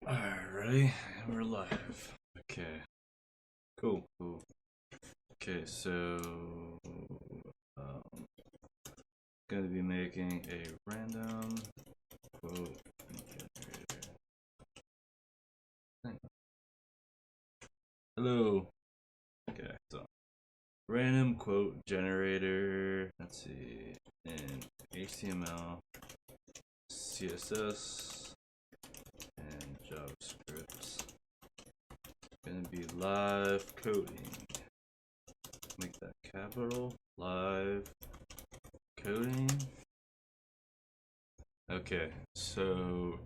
Alright, ready? We're live. Okay. Cool. Okay, so gonna be making a random quote generator thing. Hello. Okay, so random quote generator. Let's see, in HTML, CSS, and JavaScript. Gonna be live coding. Make that capital. Live coding. Okay, so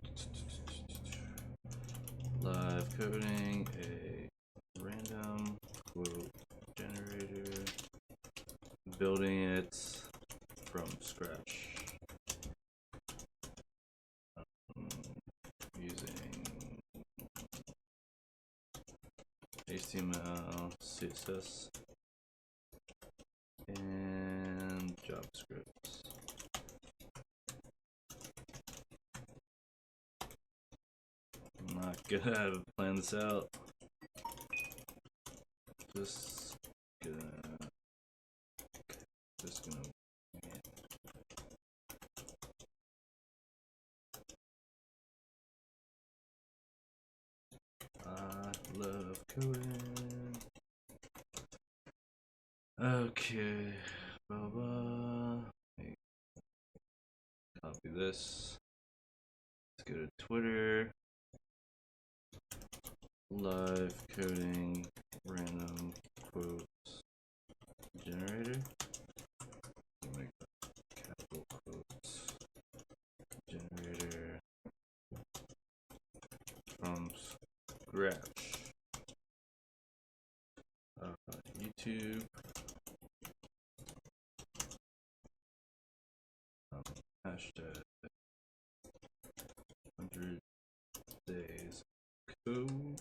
live coding a random quote generator, building it from scratch using HTML, CSS, and JavaScript. I'm not good at how to plan this out. Just gonna I love coding. Okay, blah blah. Copy this. Let's go to Twitter. Live coding random quotes generator. Make capital quotes generator from scratch. YouTube. Hashtag 100 days code.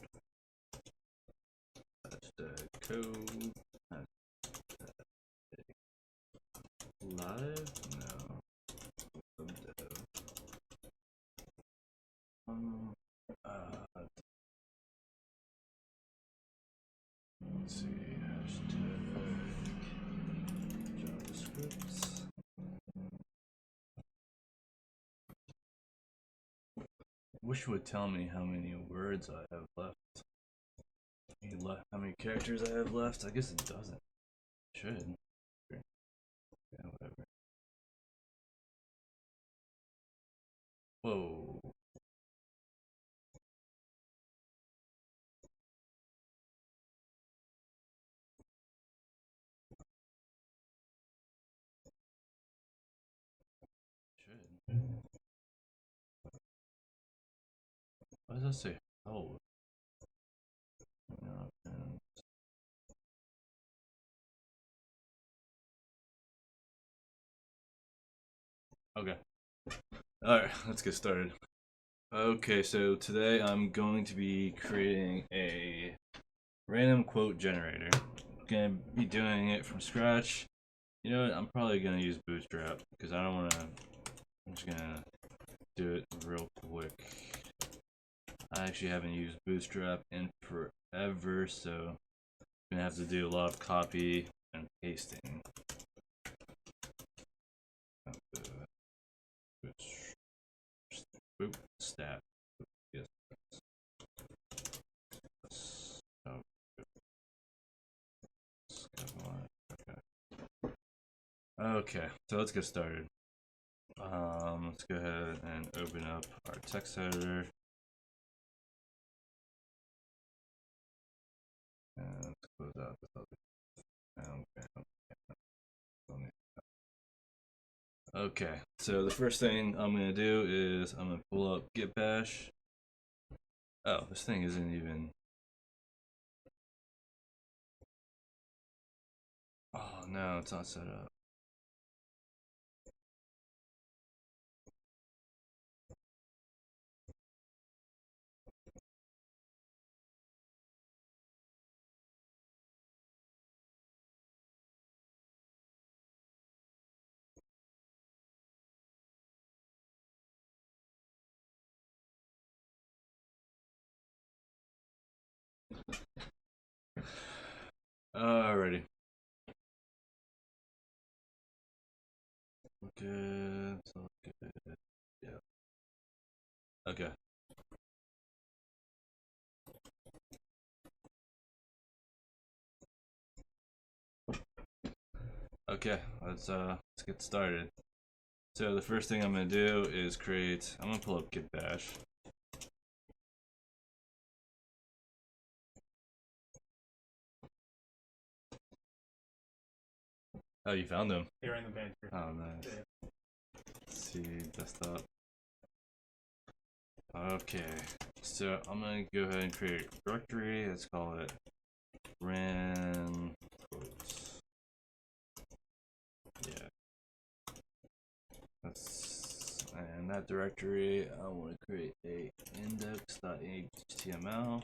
Hashtag code. Hashtag live. No. Dev. Let's see. Hashtag JavaScript. Wish it would tell me how many words I have left. How many characters I have left? I guess it doesn't. It should. Yeah, whatever. Whoa. Should. Why does that say hold? No, okay. Alright, let's get started. Okay, so today I'm going to be creating a random quote generator. I'm gonna be doing it from scratch. You know what? I'm probably gonna use Bootstrap because I don't wanna. I'm just gonna do it real quick. I actually haven't used Bootstrap in forever, so I'm gonna have to do a lot of copy and pasting. Bootstrap. Yes. Okay, so let's get started. Let's go ahead and open up our text editor. And let's close out this other. Okay, so the first thing I'm gonna do is I'm gonna pull up git bash. Oh, this thing isn't even. Oh no, it's not set up. Alrighty. Good. So good. Yeah. Okay. Okay. Let's get started. So the first thing I'm gonna do is create. I'm gonna pull up Git Bash. Oh, you found them? They're in the pantry. Oh, nice. Let's see, desktop. Okay, so I'm gonna go ahead and create a directory. Let's call it ran quotes. Yeah. And that directory, I want to create a index.html.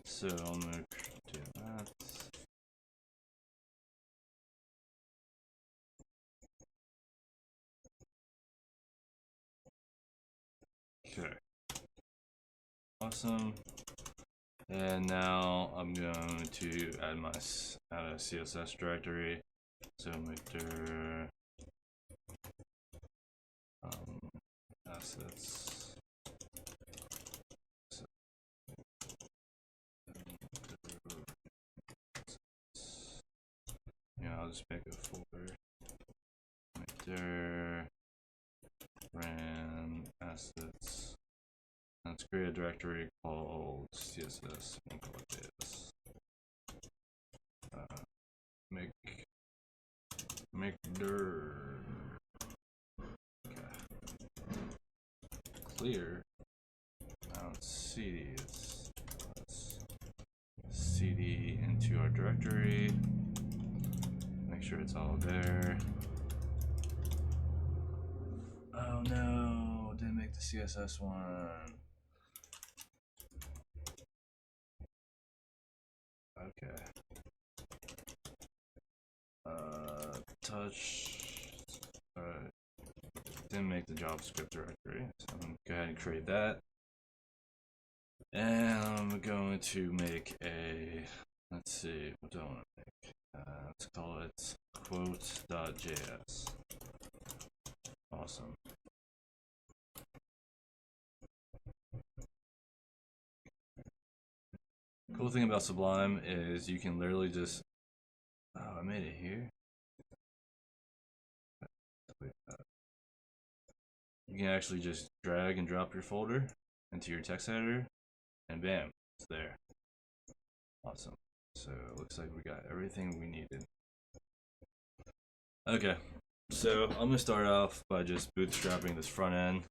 So I'm gonna do that. Okay. Awesome. And now I'm going to add a CSS directory. So dir assets. Yeah, I'll just make a folder. Dir ran assets. Let's create a directory called CSS and call it JS. Make dir. Okay. Clear. Now it's cd. Let's cd into our directory. Make sure it's all there. Oh no, didn't make the CSS one. Okay. Touch. Alright. Didn't make the JavaScript directory, so I'm gonna go ahead and create that. And I'm going to make a. Let's see, what do I want to make? Let's call it quote.js. Awesome. Cool thing about Sublime is you can literally just. Oh, I made it here. You can actually just drag and drop your folder into your text editor, and bam, it's there. Awesome. So it looks like we got everything we needed. Okay, so I'm gonna start off by just bootstrapping this front end.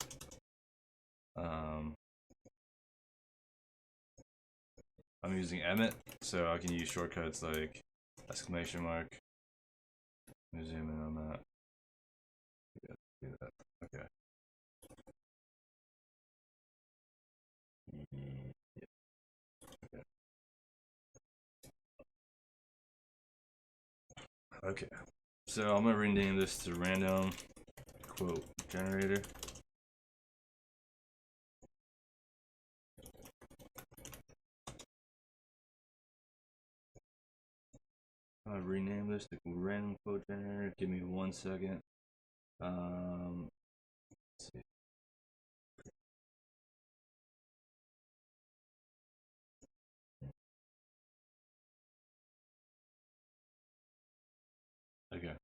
I'm using Emmet, so I can use shortcuts like exclamation mark. Let me zoom in on that. Yeah, do that. Okay. Yeah. Okay. Okay. So I'm gonna rename this to random quote generator. I'll rename this to random quote generator. Give me 1 second. Let's see. Okay.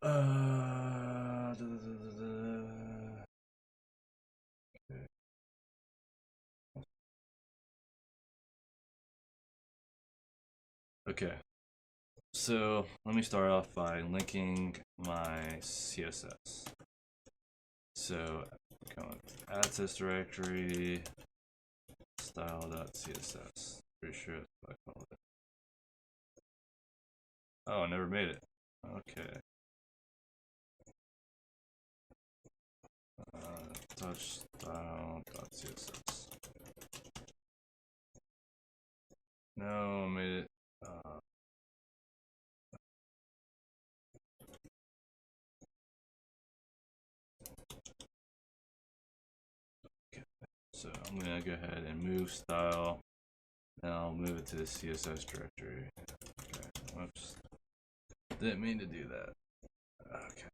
Okay. Okay. So let me start off by linking my CSS. So going add this directory style.css. Pretty sure that's what I call it. Oh, I never made it. Okay. Touch style.css. No, I made it. Okay. So I'm gonna go ahead and move style Now I'll move it to the CSS directory. Okay, whoops. Didn't mean to do that. Okay.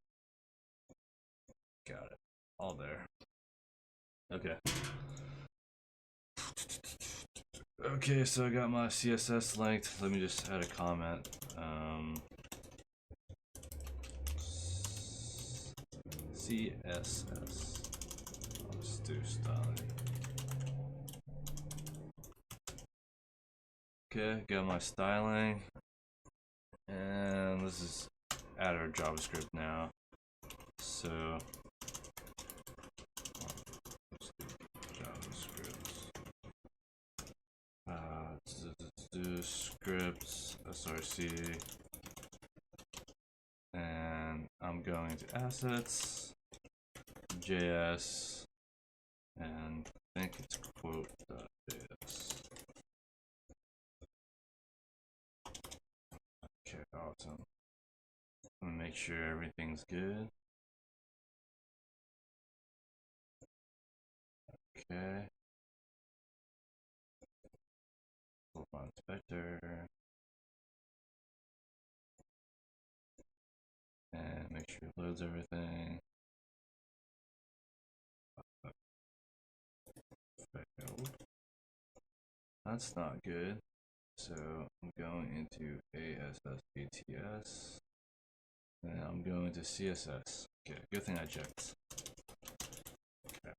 Got it. All there. Okay. Okay, so I got my CSS linked. Let me just add a comment. CSS. I'll just do styling. Okay, got my styling. And let's just add our JavaScript now. So let's do JavaScript. Let's do scripts, src, and I'm going to assets, JS, and I think it's quote.js. Okay, awesome. I'm gonna make sure everything's good. Okay. Profile inspector. And make sure it loads everything. Failed. That's not good. So I'm going into ASSATS. And I'm going to CSS. Okay, good thing I checked. Okay.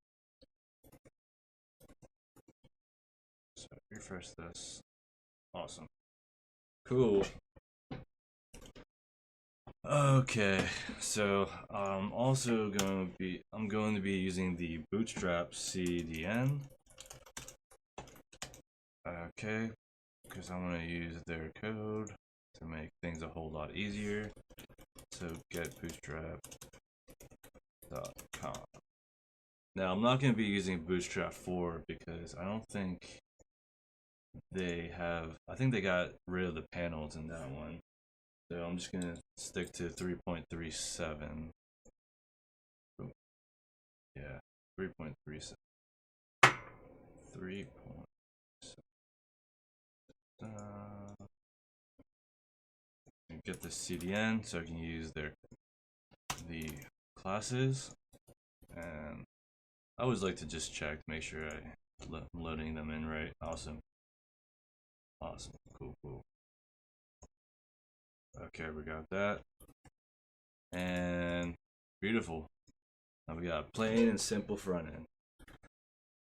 So refresh this. Awesome. Cool. Okay, so I'm going to be using the Bootstrap CDN. Okay, because I want to use their code to make things a whole lot easier. So get bootstrap.com. Now I'm not going to be using Bootstrap 4 because I don't think they have. I think they got rid of the panels in that one. So I'm just gonna stick to 3.37. Yeah, 3.37. 3.7. Get the CDN so I can use the classes, and I always like to just check to make sure I'm loading them in right. Awesome. Cool. Okay, we got that, and beautiful. Now we got plain and simple front end.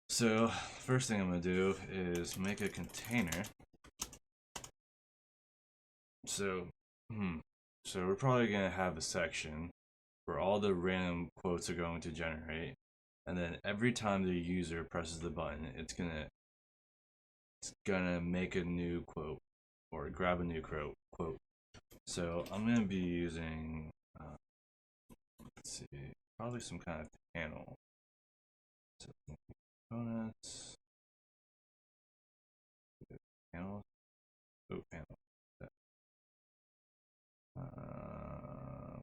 So first thing I'm gonna do is make a container. So we're probably gonna have a section where all the random quotes are going to generate, and then every time the user presses the button, it's gonna make a new quote or grab a new quote. So I'm gonna be using let's see, probably some kind of panel. So components, panels, panel.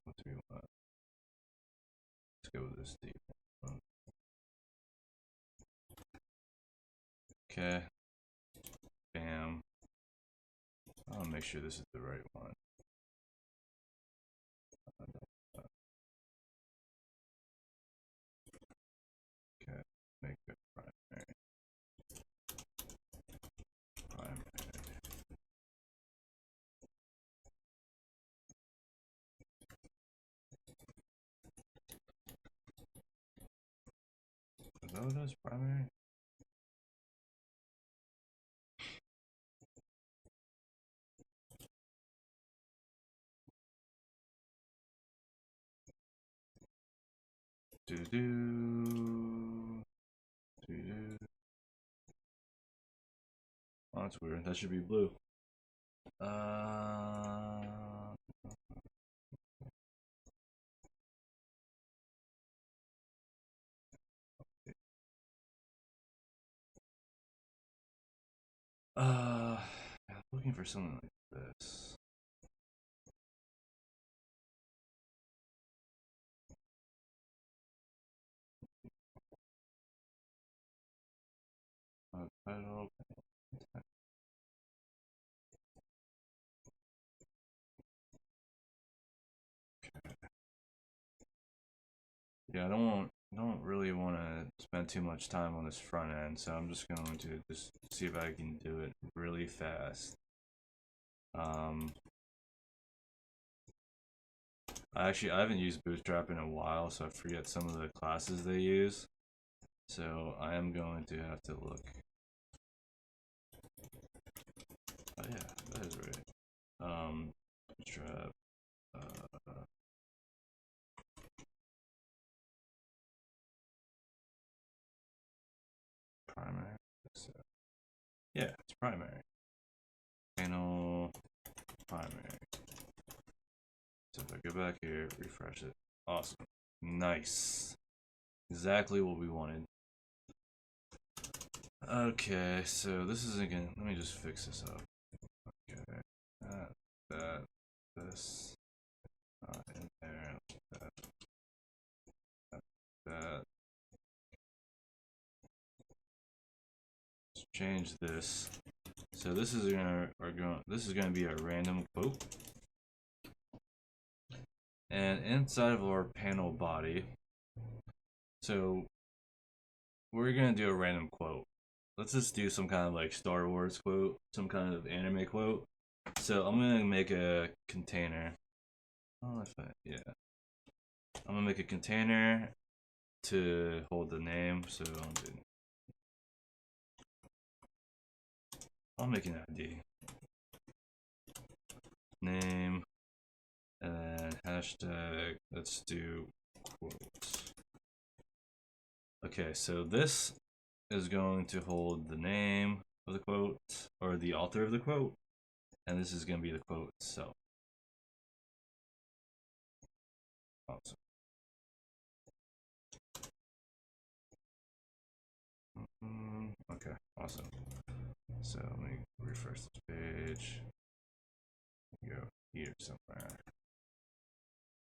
What do we want? Let's go with this deep. Okay. Bam. I'll make sure this is the right one. Okay. Make it primary. Is that what it is? Primary? Oh, that's weird. That should be blue. I'm looking for something like this. Title. Yeah, I don't really want to spend too much time on this front end, so I'm just going to just see if I can do it really fast. I haven't used Bootstrap in a while, so I forget some of the classes they use. So I am going to have to look. Oh yeah, that is right. Bootstrap. Primary. So, yeah, it's primary. Panel primary. So if I go back here, refresh it. Awesome. Nice. Exactly what we wanted. Okay, so this is again. Let me just fix this up. Okay, this, in there, that. Let's change this. So this is gonna be a random quote, and inside of our panel body, so we're gonna do a random quote. Let's just do some kind of like Star Wars quote, some kind of anime quote. So I'm gonna make a container. Oh, yeah. I'm gonna make a container to hold the name. So I'll make an ID. Name. And then hashtag. Let's do quotes. Okay, so this is going to hold the name of the quote or the author of the quote, and this is going to be the quote itself. Awesome. Okay, awesome. So let me refresh this page. Go here somewhere.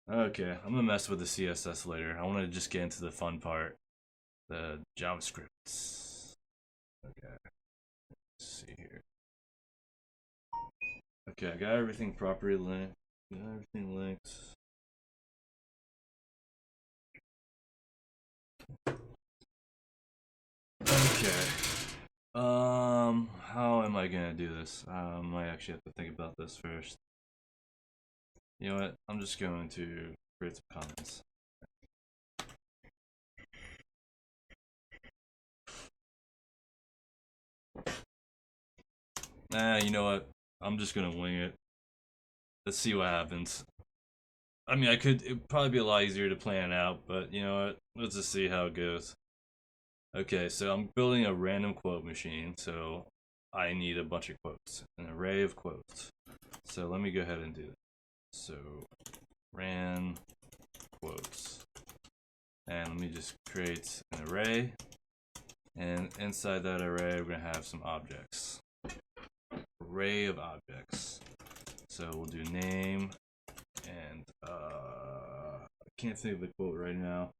Okay, I'm gonna mess with the CSS later. I want to just get into the fun part, the JavaScript. Okay, let's see here. Okay, I got everything properly linked. Got everything linked. Okay. How am I gonna do this? I might actually have to think about this first. You know what? I'm just going to create some comments. You know what? I'm just gonna wing it. Let's see what happens. I mean, it'd probably be a lot easier to plan out, but you know what? Let's just see how it goes. Okay, so I'm building a random quote machine, so I need a bunch of quotes, an array of quotes. So let me go ahead and do it. So, ran quotes. And let me just create an array. And inside that array, we're gonna have some objects. Array of objects. So we'll do name and I can't think of the quote right now.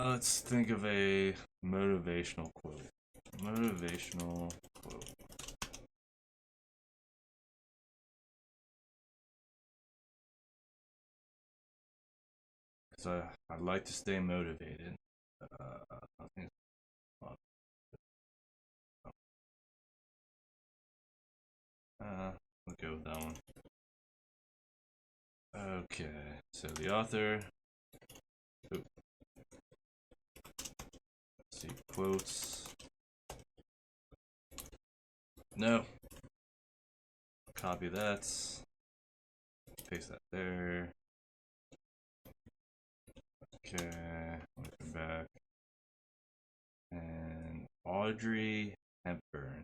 Let's think of a motivational quote. Motivational quote. Because I'd like to stay motivated. I think we'll go with that one. Okay, so the author. Let's see, quotes. No. Copy that. Paste that there. Okay, come back. And Audrey Hepburn.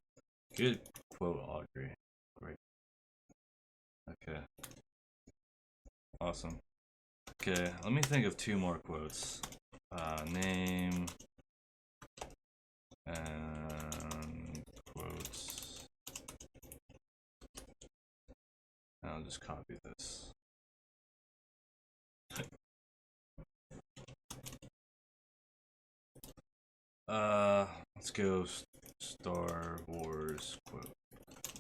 Good quote, Audrey. Great. Okay. Awesome. Okay, let me think of two more quotes. Name and quotes. I'll just copy this. Let's go Star Wars quote.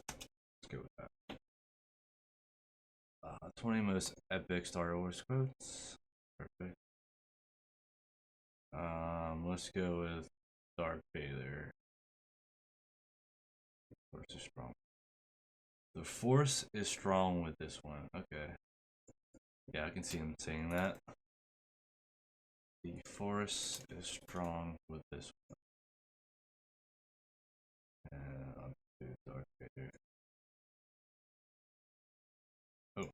Let's go with that. 20 most epic Star Wars quotes. Perfect. Let's go with Darth Vader. Force is strong. The Force is strong with this one. Okay. Yeah, I can see him saying that. The Force is strong with this one. And I'll do Darth Vader. Oh.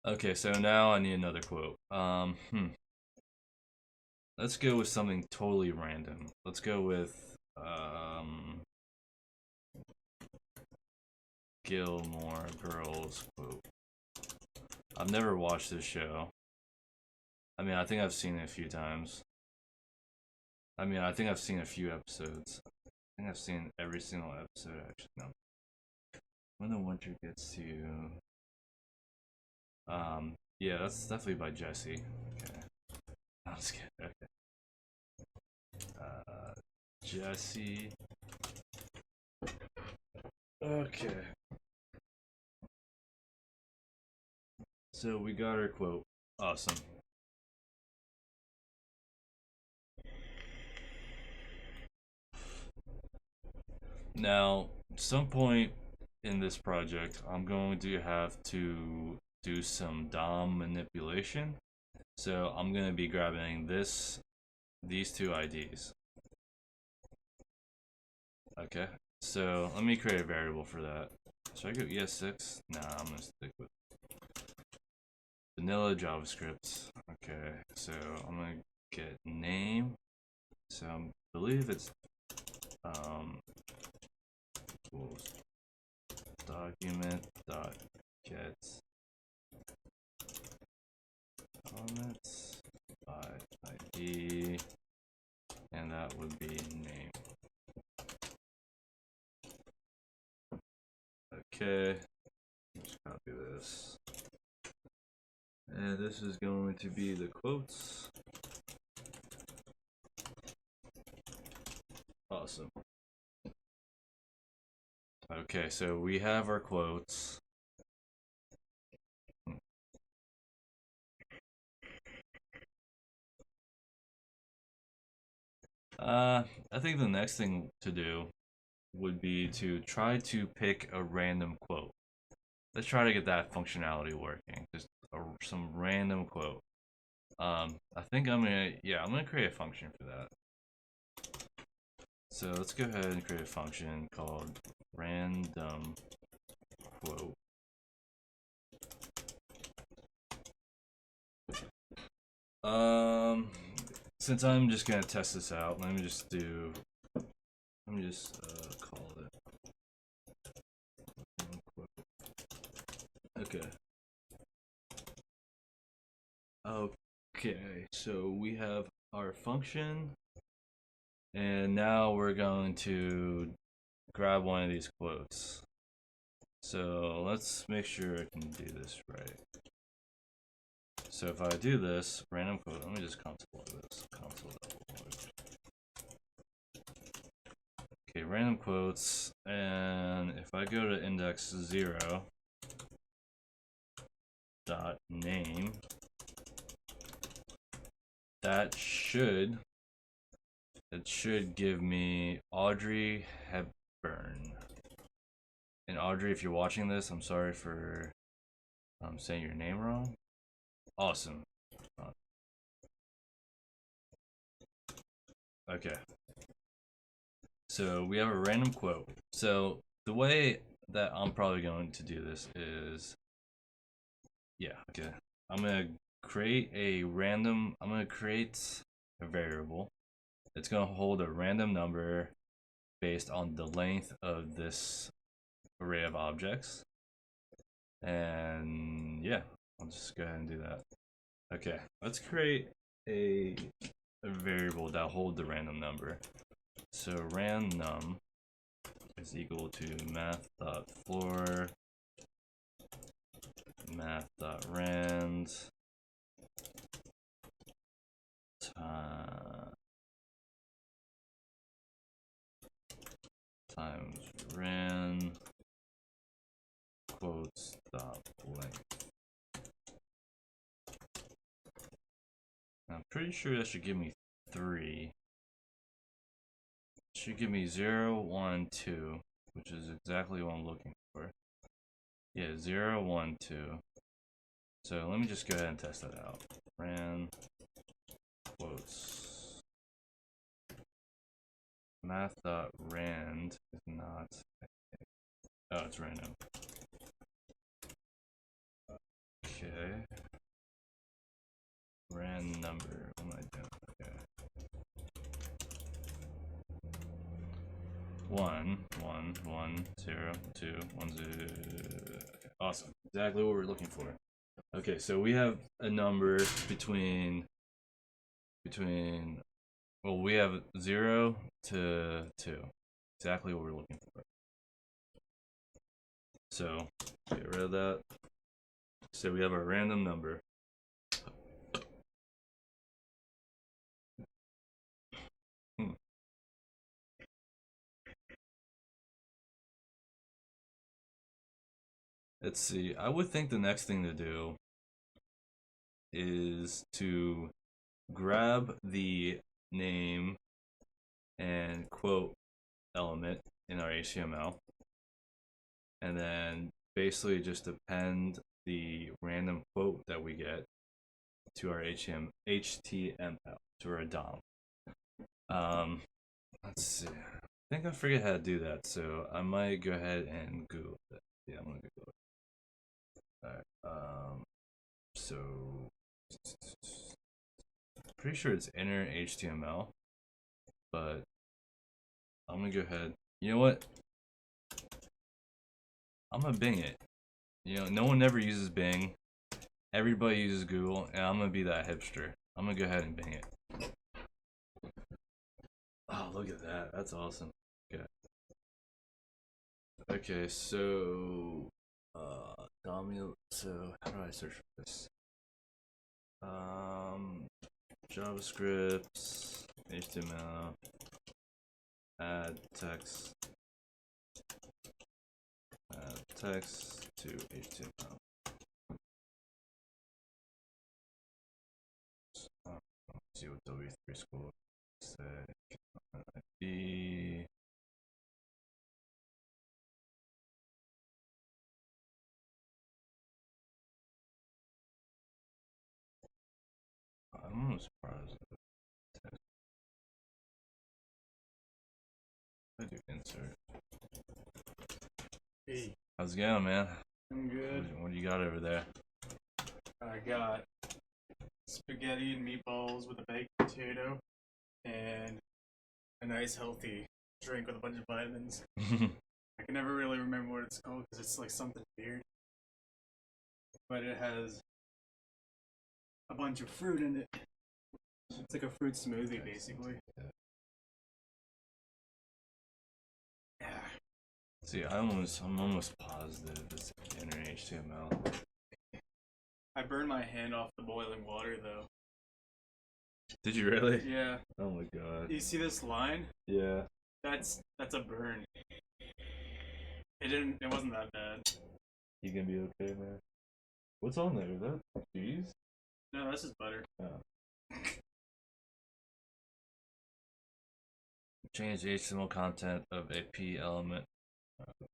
Okay, so now I need another quote. Let's go with something totally random. Let's go with Gilmore Girls quote. I've never watched this show. I mean, I think I've seen it a few times. I mean, I think I've seen a few episodes. I think I've seen every single episode, actually. No. When the Winter Gets to You. Yeah, that's definitely by Jesse. Okay. I'm just kidding. Okay. Jesse. Okay. So we got our quote. Awesome. Now, at some point in this project, I'm going to have to do some DOM manipulation. So I'm going to be grabbing these two IDs. Okay, so let me create a variable for that. Should I go ES6? Nah, I'm going to stick with vanilla JavaScript. Okay, so I'm going to get name. So I believe it's equals document dot get comments by ID, and that would be name. Okay, let's copy this, and this is going to be the quotes. Awesome. Okay, so we have our quotes. I think the next thing to do would be to try to pick a random quote. Let's try to get that functionality working. Just some random quote. I think I'm gonna create a function for that. So let's go ahead and create a function called random quote. Since I'm just gonna test this out, let me just call it. Okay. Okay, so we have our function, and now we're going to grab one of these quotes. So let's make sure I can do this right. So if I do this random quote, let me just console log this. Okay, random quotes, and if I go to index 0 dot name, it should give me Audrey Hepburn. And Audrey, if you're watching this, I'm sorry for saying your name wrong. Awesome. Okay. So we have a random quote. So the way that I'm probably going to do this is, okay. I'm gonna create a variable. It's gonna hold a random number based on the length of this array of objects. And yeah, I'll just go ahead and do that. Okay, let's create a variable that hold the random number. So random is equal to math.floor, math.rand, times ran quotes dot length. I'm pretty sure that should give me 3. Should give me 0, 1, 2, which is exactly what I'm looking for. Yeah, 0, 1, 2. So let me just go ahead and test that out. Ran quotes. Math.rand is not. Oh, it's random. Okay. Rand number. What am I doing? Okay. 1, 1, 1, 0, 2, 1, 0. Okay, awesome. Exactly what we're looking for. Okay, so we have a number between well, we have 0 to 2. Exactly what we're looking for. So get rid of that. So we have a random number. Let's see. I would think the next thing to do is to grab the name and quote element in our HTML, and then basically just append the random quote that we get to our HTML, to our DOM. Let's see. I think I forget how to do that, so I might go ahead and Google it. Yeah, I'm gonna Google it. Alright, so pretty sure it's inner HTML, but I'm gonna go ahead. You know what? I'm gonna Bing it. You know, no one ever uses Bing. Everybody uses Google, and I'm gonna be that hipster. I'm gonna go ahead and Bing it. Oh, look at that. That's awesome. Okay. Okay, so so how do I search for this? JavaScript, HTML, add text to HTML. Let's see what W3 school say. ID. I'm almost surprised. I do insert. Hey, How's it going, man? I'm good. What do you got over there? I got spaghetti and meatballs with a baked potato and a nice healthy drink with a bunch of vitamins. I can never really remember what it's called because it's like something weird. But it has a bunch of fruit in it. It's like a fruit smoothie, basically. Yeah. See, I'm almost positive it's inner HTML. I burned my hand off the boiling water though. Did you really? Yeah. Oh my god. You see this line? Yeah. That's a burn. It wasn't that bad. You gonna be okay, man? What's on there? Is that cheese? No, this is butter. Oh. Change the HTML content of a P element.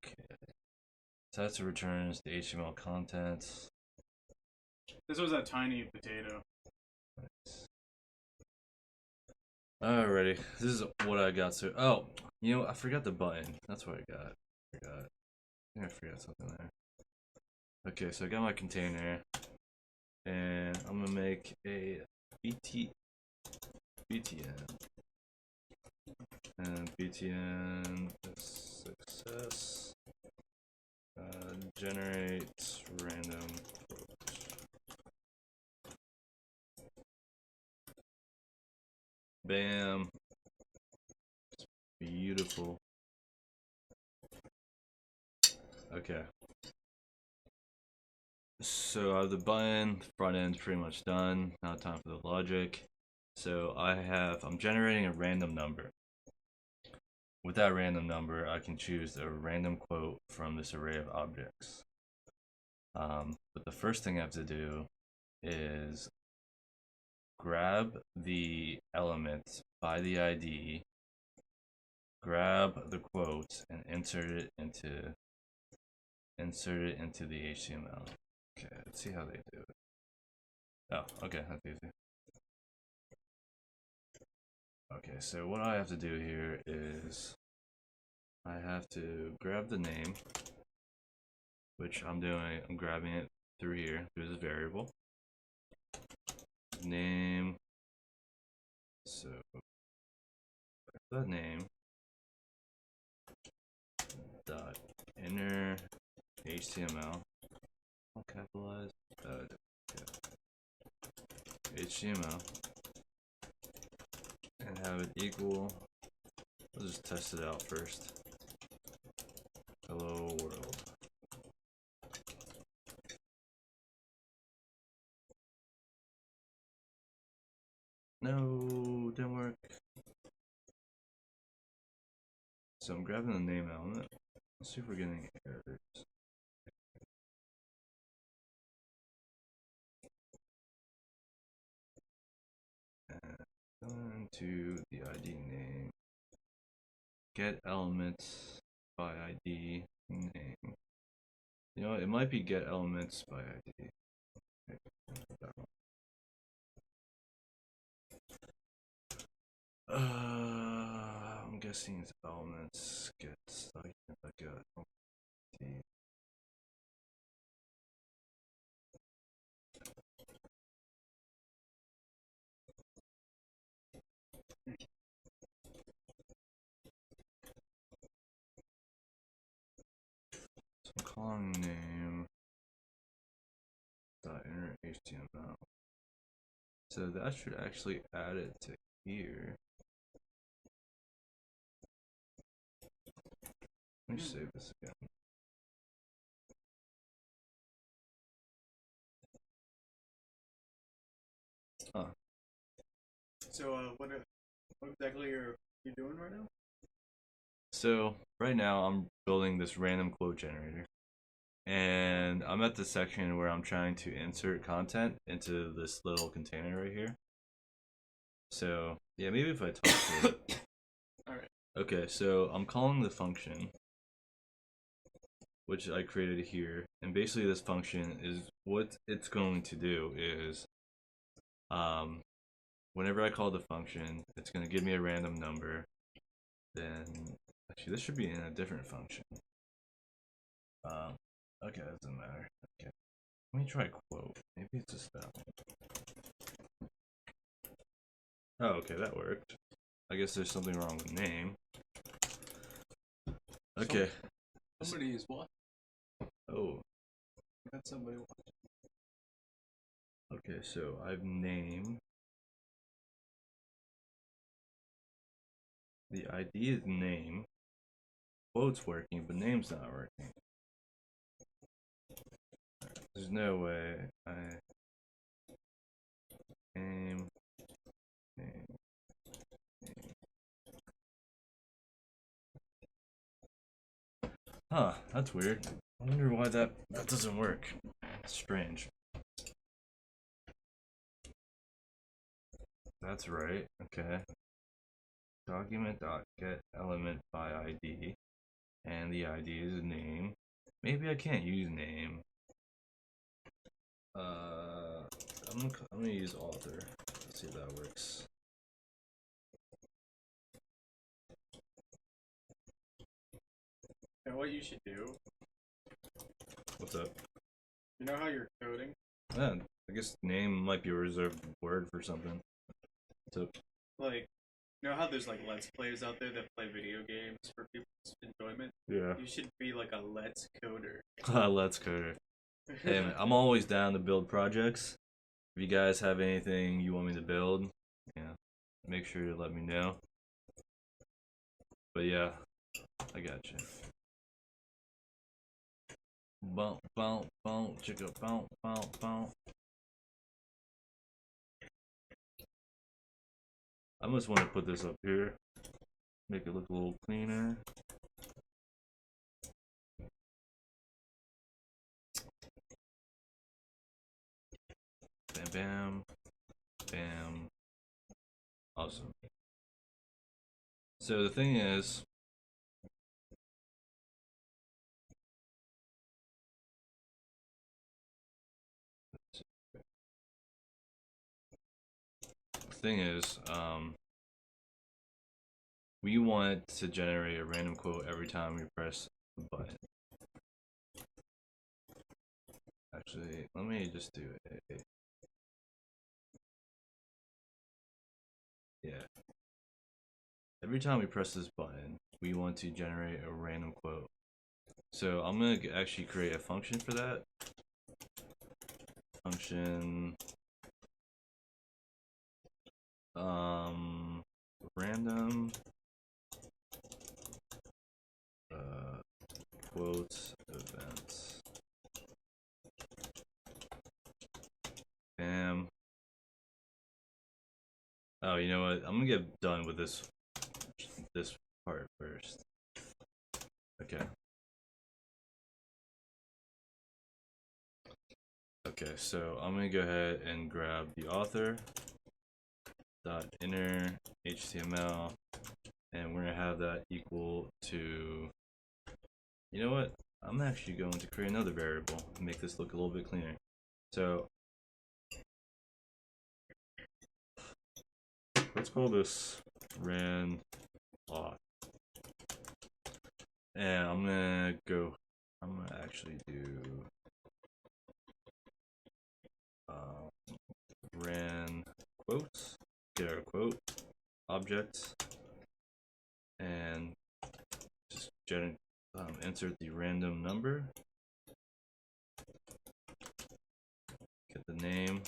Okay. Sets returns the HTML content. This was a tiny potato. Alrighty, this is what I got. So, oh, you know, I forgot the button. That's what I got. I think I forgot something there. Okay, so I got my container, and I'm gonna make a BTN, and BTN success. Generate random quote. Bam. Beautiful. Okay. So I have the button, front end's pretty much done. Now time for the logic. So I'm generating a random number. With that random number, I can choose a random quote from this array of objects. But the first thing I have to do is grab the element by the ID, grab the quote, and insert it into the HTML. Okay, let's see how they do it. Oh, okay, that's easy. Okay, so what I have to do here is I have to grab the name, which I'm doing. I'm grabbing it through here, through this variable. Name. So that name dot inner HTML, all capitalized. HTML, and have it equal. Let's just test it out first. Hello world. No, didn't work. So I'm grabbing the name element. Let's see if we're getting errors. And going to the ID name. Get elements by ID name. You know, it might be get elements by ID. I'm guessing it's elements get stuck like a ID. So I'm calling name dot inner HTML. So that should actually add it to here. Let me save this again. Huh. So, what exactly are you doing right now? So right now I'm building this random quote generator, and I'm at the section where I'm trying to insert content into this little container right here. So yeah, maybe if I talk to it. Alright. Okay, so I'm calling the function, which I created here, and basically this function is what it's going to do is whenever I call the function, it's going to give me a random number. Then actually this should be in a different function. Okay, that doesn't matter. Okay, let me try quote. Maybe it's just that one. Oh, okay, that worked. I guess there's something wrong with name. Okay. Somebody is what? Oh. Got somebody watching. Okay, so I've named. The ID is name. Quote's working, but name's not working. There's no way I name. Huh, that's weird. I wonder why that doesn't work. It's strange. That's right. Okay. Document.get element by ID, and the ID is name. Maybe I can't use name. I'm gonna use author. Let's see if that works. And what you should do, What's up? you know how you're coding? Yeah, I guess name might be a reserved word for something. So, Like, you know how there's like Let's Plays out there that play video games for people's enjoyment? yeah. You should be like a Let's Coder. Let's coder. Hey, man, I'm always down to build projects. If you guys have anything you want me to build, yeah, make sure to let me know. But yeah, I got you. Bounce, bounce, bounce, chicka, bounce, bounce, bounce. I just want to put this up here, make it look a little cleaner. Bam, bam, bam. Awesome. So the thing is, we want to generate a random quote every time we press the button. Actually, let me just do it. Yeah. Every time we press this button, we want to generate a random quote. So I'm going to actually create a function for that. Function random quote events. Bam. Oh, you know what? I'm gonna get done with this part first. Okay. Okay, so I'm gonna go ahead and grab the author dot inner HTML, and we're gonna have that equal to. You know what? I'm actually going to create another variable and make this look a little bit cleaner. So let's call this ran auth. And I'm gonna actually do ran quotes, get our quote object, and just insert the random number, get the name,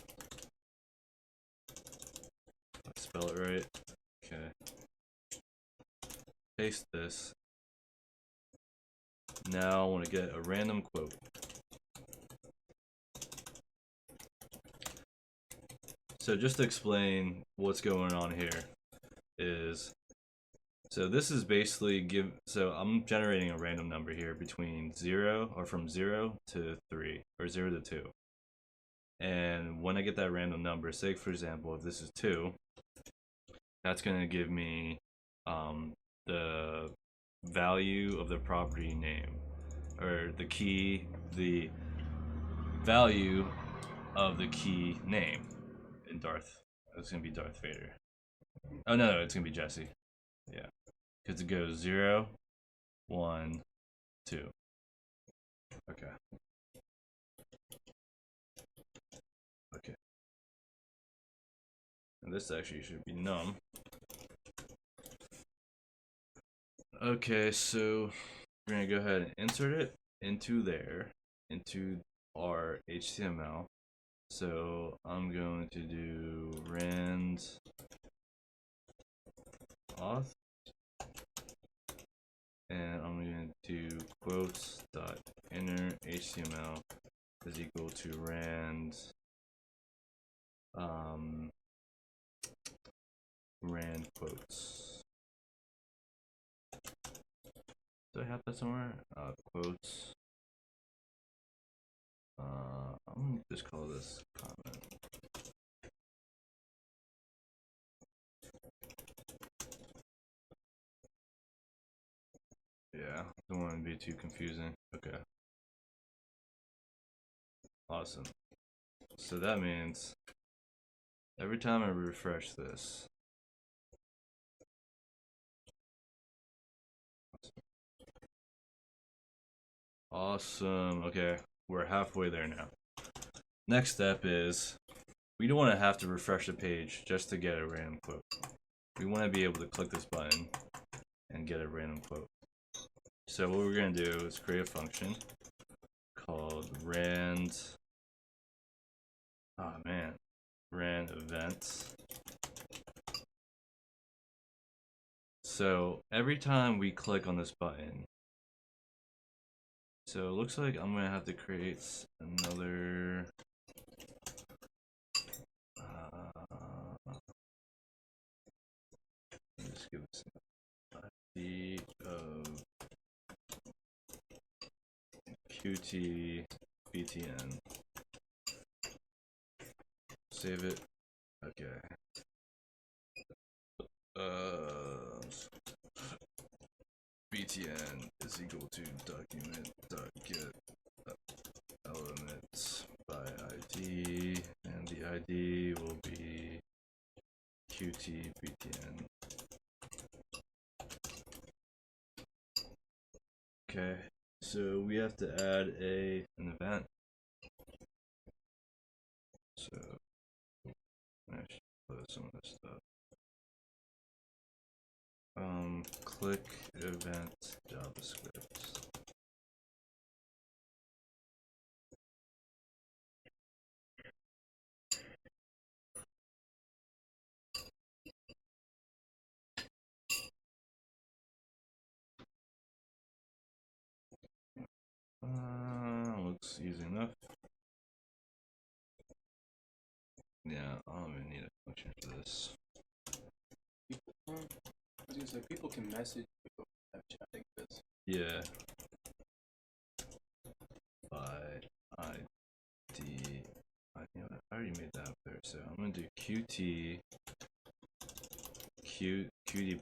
spell it right, okay, paste this. Now I want to get a random quote. So just to explain what's going on here is, so this is basically so I'm generating a random number here between 0 or from 0 to 3 or 0 to 2. And when I get that random number, say for example, if this is 2, that's going to give me the value of the property name, or the value of the key name in Darth. It's going to be Darth Vader. Oh, no, it's going to be Jesse. Yeah. Because it goes 0, 1, 2. Okay. Okay. And this actually should be num. Okay, so we're going to go ahead and insert it into our HTML. So I'm going to do rand auth, and I'm going to do quotes dot inner HTML is equal to rand quotes. Do I have that somewhere? Quotes. I'm gonna just call this comment. Yeah, don't want to be too confusing. Okay. Awesome. So that means every time I refresh this, awesome. Okay, we're halfway there now. Next step is we don't want to have to refresh the page just to get a random quote. We want to be able to click this button and get a random quote. So what we're going to do is create a function called rand events. So every time we click on this button, So it looks like I'm gonna have to create another just give us an ID of Qt btn. Save it. Okay. Btn is equal to document.get element by ID, and the ID will be Qt btn. Okay, so we have to add an event. So I should put some of this stuff. Click event JavaScript. Looks easy enough. Yeah, I don't even need a function for this. I was gonna say, people can message people have chatting this. Yeah. By ID. You know, I already made that up there, so I'm gonna do Cutie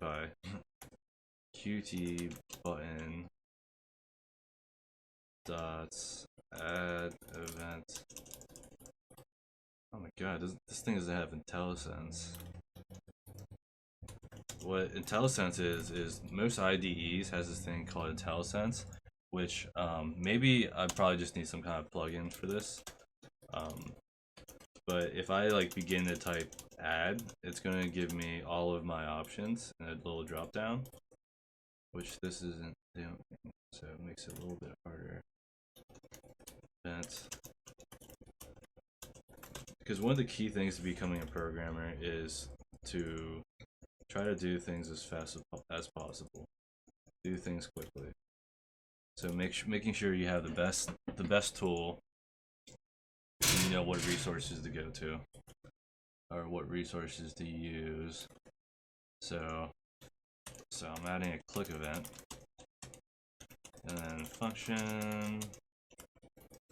Pie. Qt button dot add event. Oh my god, this thing doesn't have Intellisense. What Intellisense is most IDEs has this thing called Intellisense, which maybe I probably just need some kind of plugin for this. But if I like begin to type add, it's gonna give me all of my options in a little drop down, which this isn't doing, so it makes it a little bit harder. Event. Because one of the key things to becoming a programmer is to try to do things as fast as possible. Do things quickly. So making sure you have the best tool, and you know what resources to go to, or what resources to use. So I'm adding a click event, and then function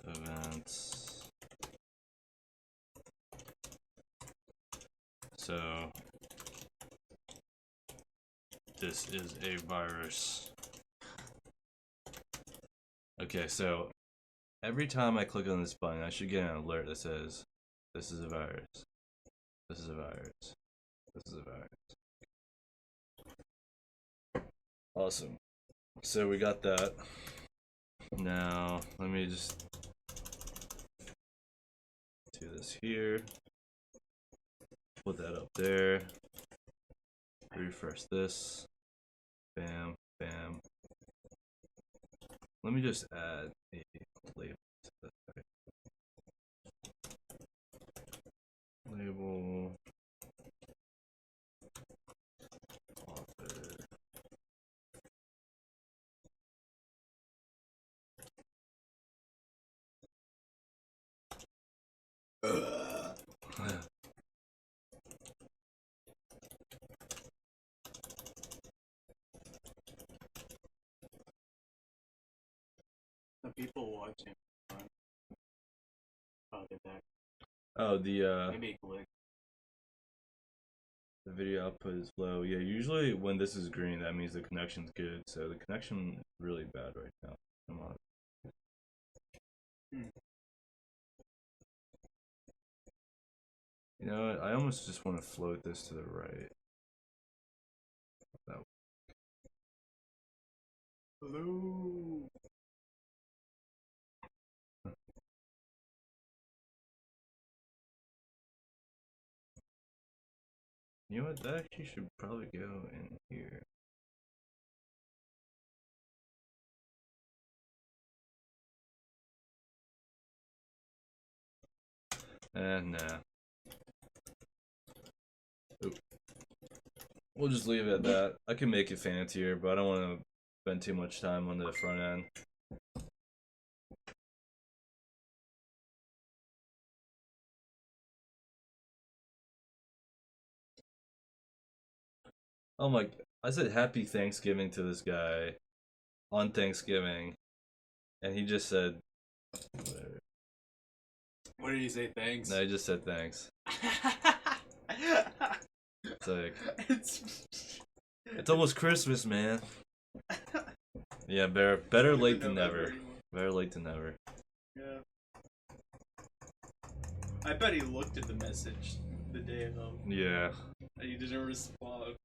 events. So this is a virus. Okay, so every time I click on this button, I should get an alert that says, this is a virus. This is a virus. This is a virus. Awesome. So we got that. Now, let me just do this here. Put that up there. Refresh this. Bam, bam. Let me just add a label to this. Label author. The people watching. Oh, get that. Oh, the Maybe click. the video output is low. Yeah, usually when this is green, that means the connection's good. So the connection is really bad right now. Come on. You know what? I almost just want to float this to the right. That Hello. You know what? That actually should probably go in here. And nah. Oop. We'll just leave it at that. I can make it fancier, but I don't want to spend too much time on the front end. Oh my! I said Happy Thanksgiving to this guy on Thanksgiving, and he just said, whatever. What did he say? Thanks. No, he just said thanks. It's like it's almost Christmas, man. Yeah, better late than never. Better late than never. Yeah. I bet he looked at the message the day of, Yeah. and he didn't respond.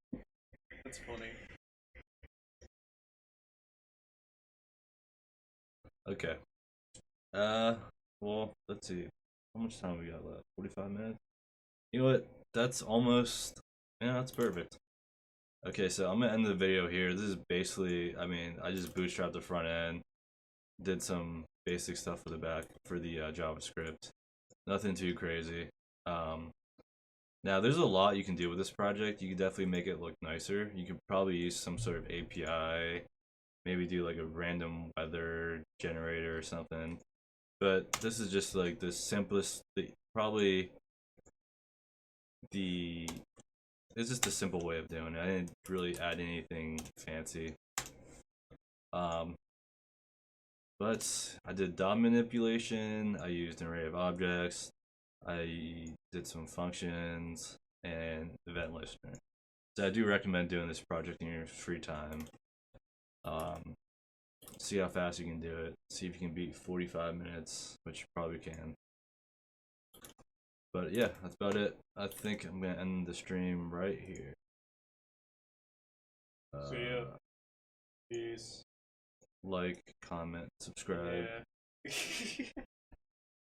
That's funny. Okay. Well, let's see. How much time we got left? 45 minutes? You know what? That's almost. Yeah, that's perfect. Okay, so I'm gonna end the video here. This is basically, I mean, I just bootstrapped the front end, did some basic stuff for the back for the JavaScript. Nothing too crazy. Um, Now, there's a lot you can do with this project. You can definitely make it look nicer. You could probably use some sort of API, maybe do like a random weather generator or something. But this is just like the simplest, probably the it's just a simple way of doing it. I didn't really add anything fancy. Um, but I did dot manipulation. I used an array of objects. I did some functions and event listener. So I do recommend doing this project in your free time. Um, See how fast you can do it. See if you can beat 45 minutes, which you probably can. But yeah, that's about it. I think I'm gonna end the stream right here. So yeah, peace. Like, comment, subscribe. Yeah.